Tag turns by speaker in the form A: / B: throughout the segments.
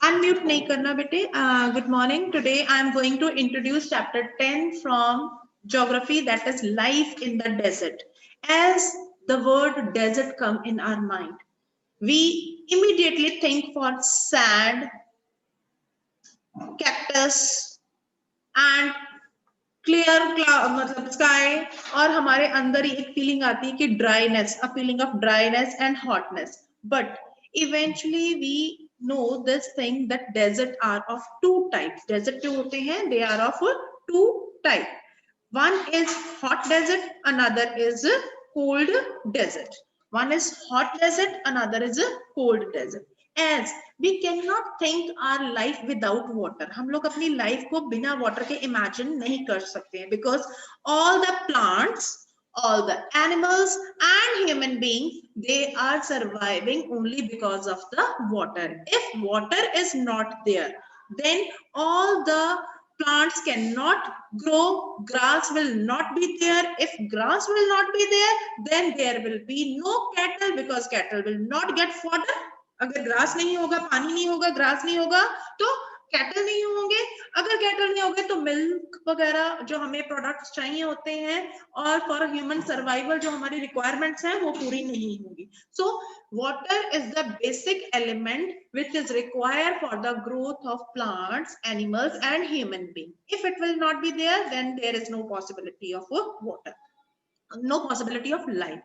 A: Unmute नहीं करना बेटे. Good morning. Today I am going to introduce chapter 10 from geography, that is life in the desert. As the word desert come in our mind, we immediately think for sand, cactus and clear मतलब sky, और हमारे अंदर ही एक feeling आती है कि dryness, a feeling of dryness and hotness. But eventually we know this thing that desert are of two types. Desert जो होते हैं, they are of two type. One is hot desert, another is cold desert. One is hot desert, another is cold desert. As we cannot think our life without water, हम लोग अपनी life को बिना water के imagine नहीं कर सकते हैं, because all the plants, all the animals and human beings, they are surviving only because of the water. If water is not there, then all the plants cannot grow, grass will not be there. If grass will not be there, then there will be no cattle, because cattle will not get fodder. अगर grass नहीं होगा, पानी नहीं होगा, grass नहीं होगा, तो cattle नहीं होंगे. अगर कैटल नहीं होंगे तो मिल्क वगैरह जो हमें प्रोडक्ट्स चाहिए होते हैं और फॉर ह्यूमन सर्वाइवल जो हमारी रिक्वायरमेंट्स हैं वो पूरी नहीं होंगी. So water is the basic element which is required for the growth of plants, animals and human being. If it will not be there, then there is no possibility of water, no possibility of life.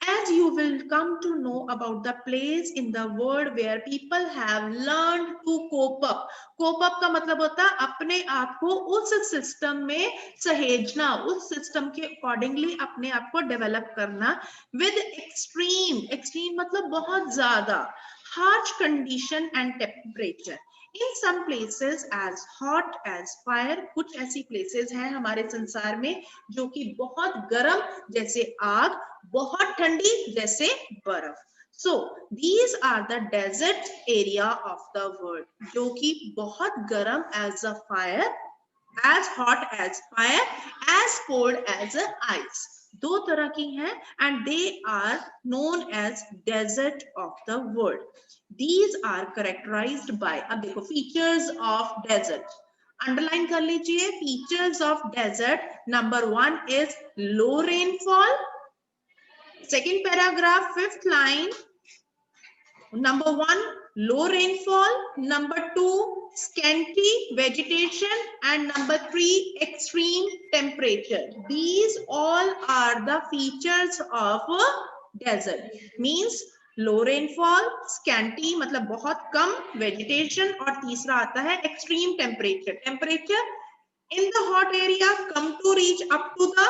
A: As you will come to know about the place in the world where people have learned to cope up. Cope up का मतलब होता है अपने आप को उस system में सहेजना, उस सिस्टम के अकॉर्डिंगली अपने आप को डेवलप करना with extreme, extreme मतलब बहुत ज्यादा harsh condition and temperature. In some places as hot as fire, कुछ ऐसी places हैं हमारे संसार में जो कि बहुत गर्म जैसे आग, बहुत ठंडी जैसे बर्फ. So these are the desert area of the world, जो कि बहुत गर्म as a fire, as hot as fire, as cold as ice. दो तरह की हैं and they are known as desert of the world. These are characterized by, अब देखो features of desert, अंडरलाइन कर लीजिए. Features of desert, number 1 is low rainfall. Second paragraph, fifth line, number 1 low rainfall, number 2 scanty vegetation, and number 3 extreme temperature. These all are the features of desert. Means low rainfall, scanty मतलब बहुत कम vegetation, और तीसरा आता है extreme temperature. Temperature in the hot area come to reach up to the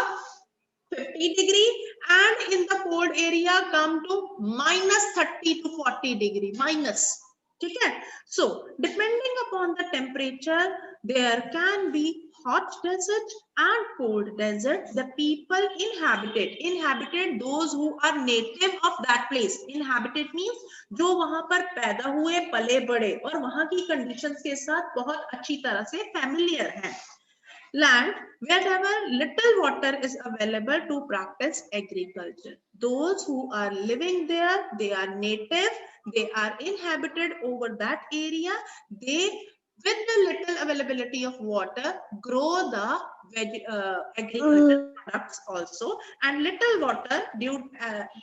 A: 50 degree and in the cold area come to minus 30 to 40 degree minus. ठीक है. So depending upon the temperature, there can be hot desert and cold desert. The people inhabited those who are native of that place. Inhabited means जो वहां पर पैदा हुए, पले बड़े और वहां की conditions के साथ बहुत अच्छी तरह से familiar हैं. Land wherever little water is available to practice agriculture. Those who are living there, they are native, they are inhabited over that area. They, with the little availability of water, grow the agricultural products also, and little water due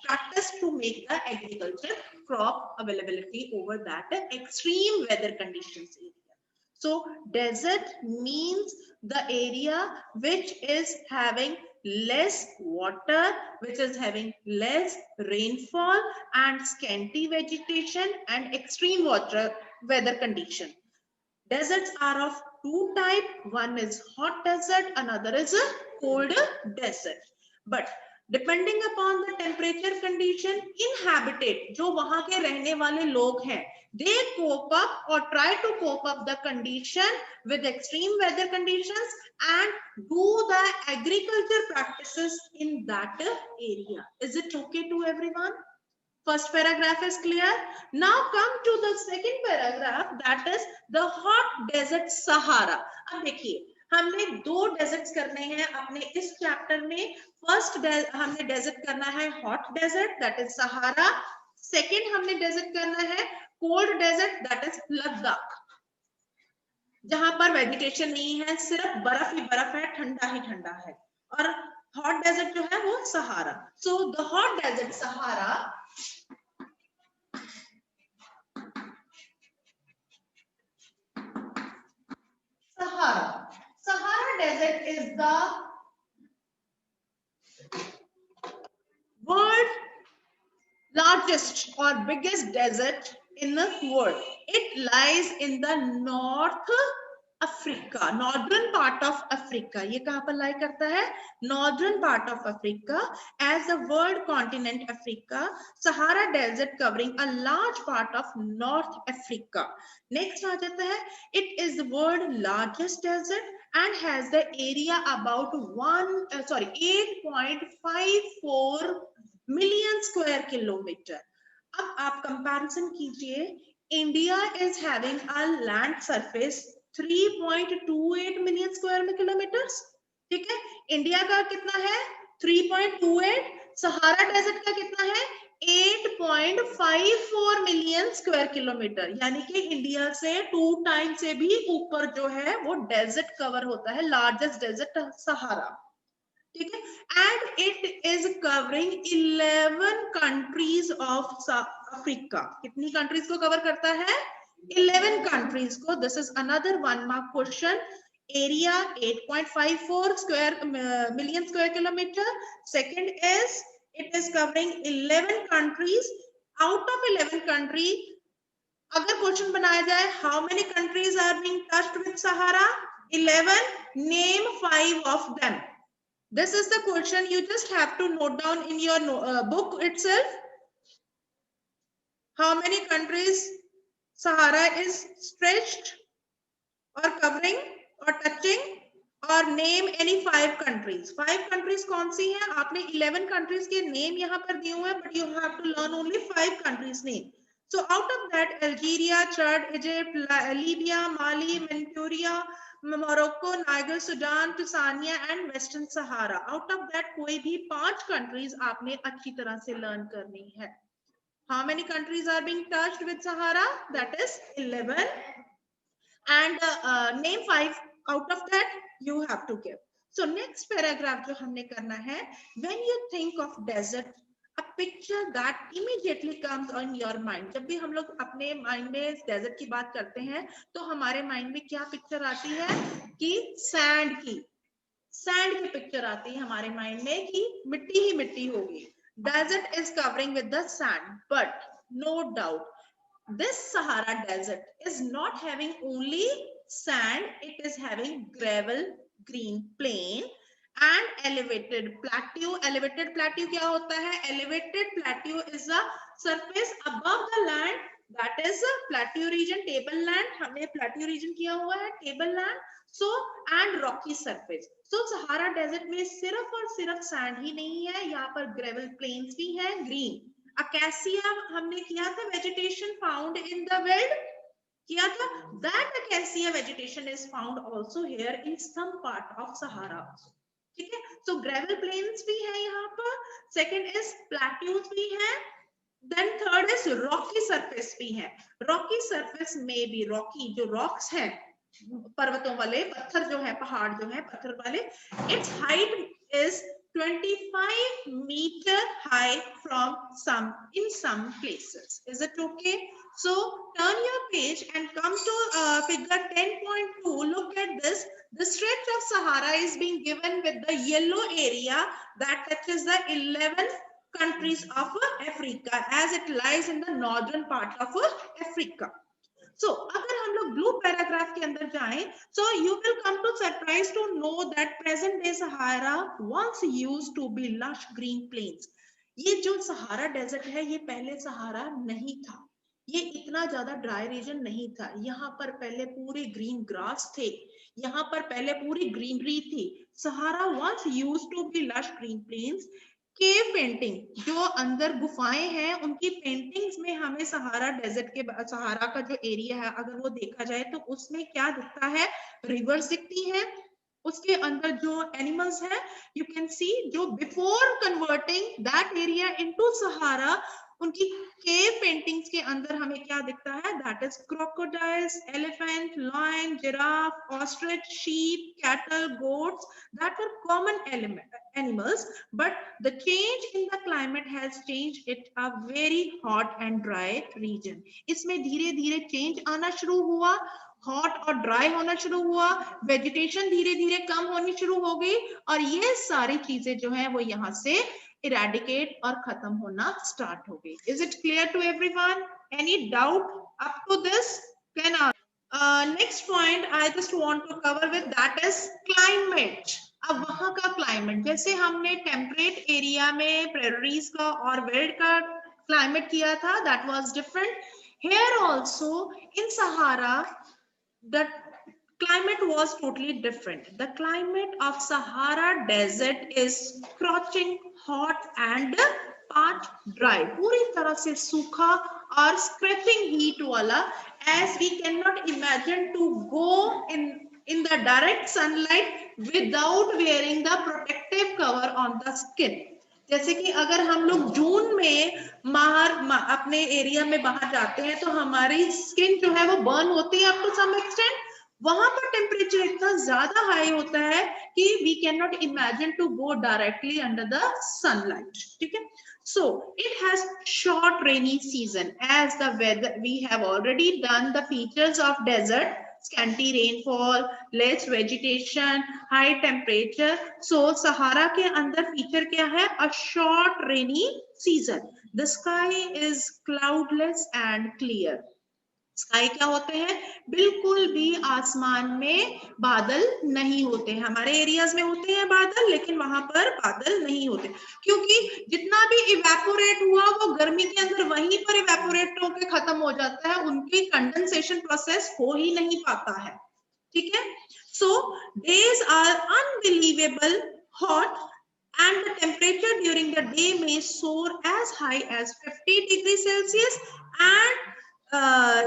A: practice to make the agriculture crop availability over that extreme weather conditions area. So desert means the area which is having less water, which is having less rainfall and scanty vegetation and extreme weather condition. Deserts are of two types. One is hot desert, another is a cold desert. But depending upon the temperature condition, inhabited जो वहां के रहने वाले लोग हैं, they cope up or try to cope up the condition with extreme weather conditions and do the agriculture practices in that area. Is it okay to everyone? First paragraph is clear. Now come to the second paragraph, that is the hot desert Sahara. अब देखिए हमने दो desserts करने हैं अपने इस chapter में. First हमने डेजर्ट करना है hot desert, that is Sahara. Second हमने डेजर्ट करना है cold desert, that is Ladakh, जहां पर वेजिटेशन नहीं है, सिर्फ बर्फ ही बर्फ है, ठंडा ही ठंडा है। और हॉट डेजर्ट जो है वो Sahara. So the hot desert Sahara Sahara Desert is the world largest or biggest desert in the world. It lies in the North Africa, northern part of Africa. ये कहाँ पर lie करता है? Northern part of Africa as the world continent Africa. Sahara Desert covering a large part of North Africa. Next आ जाता है, it is the world largest desert and has the area about 8.54 million square kilometer. अब आप comparison कीजिए, India is having a land surface 3.28 million square kilometres, ठीक है। India का कितना है 3.28, सहारा डेजर्ट का कितना है 8.54 मिलियन स्क्वायर किलोमीटर, यानी कि इंडिया से 2 टाइम से भी ऊपर जो है वो डेजर्ट कवर होता है, लार्जेस्ट डेजर्ट सहारा, ठीक है। And it is covering 11 countries of Africa. कितनी कंट्रीज को कवर करता है 11 कंट्रीज को। This is another 1 mark question. Area 8.54 square million square kilometre. Second is it is covering 11 countries. Out of 11 country अगर question बनाया जाए how many countries are being touched with Sahara, 11, name 5 of them. This is the question, you just have to note down in your book itself. How many countries Sahara is stretched or covering or touching, or name any 5 countries. 5 countries कौन सी हैं? आपने 11 countries के name यहाँ पर दिए हुए हैं, but you have to learn only 5 countries name. So out of that, Algeria, Chad, Egypt, Libya, Mali, Manchuria, Morocco, Niger, Sudan, Tanzania and Western Sahara. Out of that कोई भी 5 countries आपने अच्छी तरह से learn करनी है. How many countries are being touched with Sahara? That is 11. And name 5 out of that you have to give. So next paragraph जो हमने करना है, when you think of desert, a picture that immediately comes on your mind. जब भी हम लोग अपने mind में डेजर्ट की बात करते हैं तो हमारे माइंड में क्या पिक्चर आती है कि सैंड की पिक्चर आती है हमारे माइंड में कि मिट्टी ही मिट्टी होगी. Desert is covering with the sand, but no doubt this Sahara desert is not having only sand, it is having gravel, green plain and elevated plateau. Elevated plateau क्या होता है? Elevated plateau is a surface above the land, that is a plateau region. Table land हमने plateau region किया हुआ है, table land. So and rocky surface. So Sahara desert में सिर्फ और सिर्फ sand ही नहीं है, यहाँ पर gravel plains भी है, green. Acacia हमने किया था, vegetation found in the wild किया था, that acacia vegetation is found also here in some part of Sahara. ठीक है, so gravel plains भी है यहाँ पर, second is plateaus भी है, then third is rocky surface भी है. Rocky surface में भी rocky जो rocks हैं, पर्वतों वाले पत्थर जो है, पहाड़ जो है पत्थर वाले, its height is 25 meter high from in some places. Is it okay? So turn your page and come to figure 10.2. Look at this. The stretch of Sahara is being given with the yellow area that touches the 11 countries of Africa as it lies in the northern part of Africa. So अगर हम लोग blue paragraph के अंदर जाएं, so you will come to surprise to know that present day Sahara once used to be lush green plains. ये जो Sahara desert है ये पहले सहारा नहीं था, ये इतना ज्यादा ड्राई रीजन नहीं था. यहाँ पर पहले पूरे ग्रीन ग्रास थे, यहाँ पर पहले पूरी ग्रीनरी थी. सहारा once used to be lush green plains. Cave painting जो अंदर गुफाएं हैं उनकी पेंटिंग्स में हमें सहारा डेजर्ट के सहारा का जो एरिया है अगर वो देखा जाए तो उसमें क्या दिखता है, रिवर्स दिखती है, उसके अंदर जो एनिमल्स हैं यू कैन सी, जो before converting that area into Sahara उनकी केव पेंटिंग्स के अंदर हमें क्या दिखता है? That is crocodiles, elephant, lion, giraffe, ostrich, sheep, cattle, goats, that were common animals, but the change in the climate has changed it a very hot and dry region. इसमें धीरे धीरे change आना शुरू हुआ, हॉट और dry होना शुरू हुआ, वेजिटेशन धीरे धीरे कम होनी शुरू हो गई, और ये सारी चीजें जो है वो यहाँ से इरेडिकेट और खत्म होना स्टार्ट हो गई. Is it clear to everyone? Any doubt up to this? Can next point I just want to cover with, that is climate. अब वहां का क्लाइमेट, जैसे हमने टेम्परेट एरिया में प्रेरीज का और वेल्ड का क्लाइमेट किया था, that was different. Here also in Sahara the climate was totally different. The climate of Sahara desert is scorching hot and parched dry, पूरी तरह से सूखा और scraping heat वाला, as we cannot imagine to go in the direct sunlight without wearing the protective cover on the skin. जैसे कि अगर हम लोग जून में अपने एरिया में बाहर जाते हैं तो हमारी स्किन जो है वो बर्न होती है अप टू सम एक्सटेंट. वहां पर टेम्परेचर इतना ज्यादा हाई होता है कि we can not imagine to go directly under the sunlight. ठीक है. So it has short rainy season, as the weather we have already done the features of desert: scanty rainfall, less vegetation, high temperature. So Sahara के अंदर feature क्या है? A short rainy season. The sky is cloudless and clear. Sky क्या होते हैं? बिल्कुल भी आसमान में बादल नहीं होते हैं. हमारे एरियाज में होते हैं बादल, लेकिन वहां पर बादल नहीं होते, क्योंकि जितना भी इवेपोरेट हुआ वो गर्मी के अंदर वहीं पर इवेपोरेट होकर खत्म हो जाता है, उनकी कंडेंसेशन प्रोसेस हो ही नहीं पाता है. ठीक है. So days are unbelievable hot and the temperature during the day may soar as high as 50 degrees Celsius and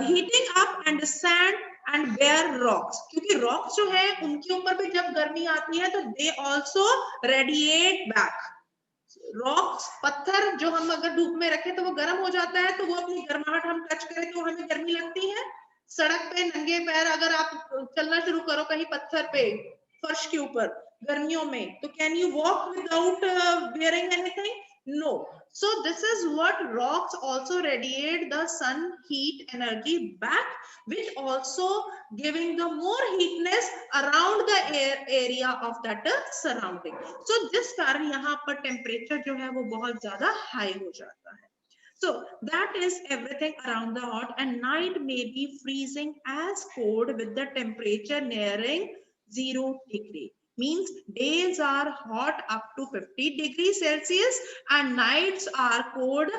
A: heating up and sand and bare rocks. क्योंकि rocks जो है उनके ऊपर भी जब गर्मी आती है तो they also radiate back. Rocks, पत्थर जो हम अगर धूप में रखें तो वो गर्म हो जाता है, तो वो अपनी गर्माहट हम टच करें तो हमें गर्मी लगती है. सड़क पे नंगे पैर अगर आप चलना शुरू करो कहीं पत्थर पे, फर्श के ऊपर गर्मियों में, तो can you walk without wearing anything? No. So this is what rocks also radiate the sun heat energy back, which also giving the more heatness around the area of that surrounding. So जिस कारण यहाँ पर temperature जो है वो बहुत ज्यादा high हो जाता है. So that is everything around the hot, and night may be freezing as cold with the temperature nearing 0 degree. Means days are hot up to 50 degrees Celsius and nights are cold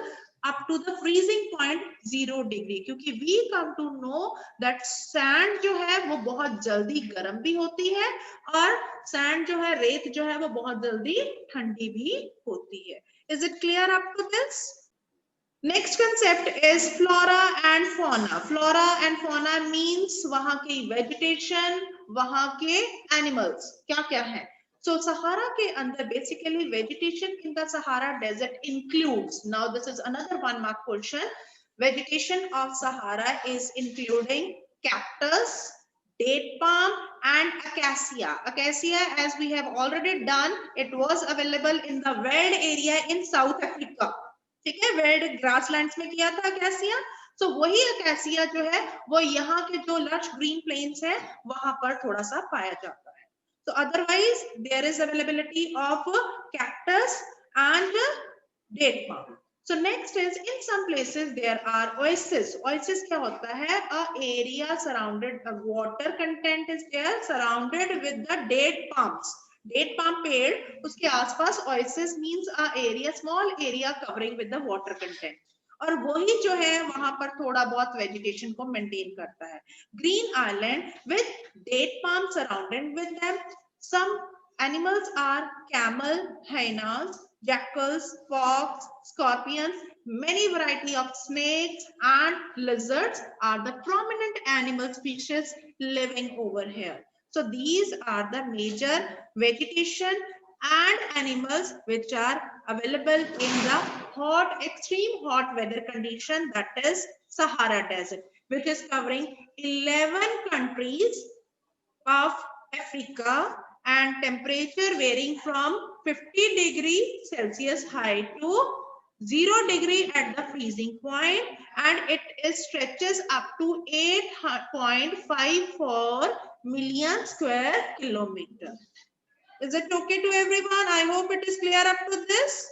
A: up to the freezing point 0 degree. क्योंकि we come to know that sand जो है वो बहुत जल्दी गर्म भी होती है और sand जो है, रेत जो है वो बहुत जल्दी ठंडी भी होती है. Is it clear up to this? Next concept is flora and fauna. Flora and fauna means वहां की vegetation, वहां के animals क्या क्या है. So Sahara के अंदर basically vegetation in the Sahara desert includes, now this is another one mark question, vegetation of Sahara is including cactus, date palm and acacia. Acacia, as we have already done, it was available in the wild area in South Africa. ठीक है, weld grasslands में किया था अकैसिया. सो वही अकैसिया जो है वो यहाँ के जो लश ग्रीन प्लेन्स है वहां पर थोड़ा सा पाया जाता है. So otherwise there is availability of cactus and date palm. So next is in some places there are oases. Oasis क्या होता है? A area surrounded, a water content is there surrounded with the date palms. Date palm पेड़, उसके आसपास oasis means a area, small area covering with the water content. और वही जो है वहां पर थोड़ा बहुत वेजिटेशन को मेंटेन करता है. Green island with date palm surrounded with them. Some animals are camel, hyenas, jackals, fox, scorpions. Many variety of snakes and lizards are the prominent animal species living over here. So these are the major vegetation and animals which are available in the hot, extreme hot weather condition, that is Sahara Desert, which is covering 11 countries of Africa, and temperature varying from 50 degree Celsius high to 0 degree at the freezing point, and it stretches up to 8.54 million square kilometers. Is it okay to everyone? I hope it is clear up to this.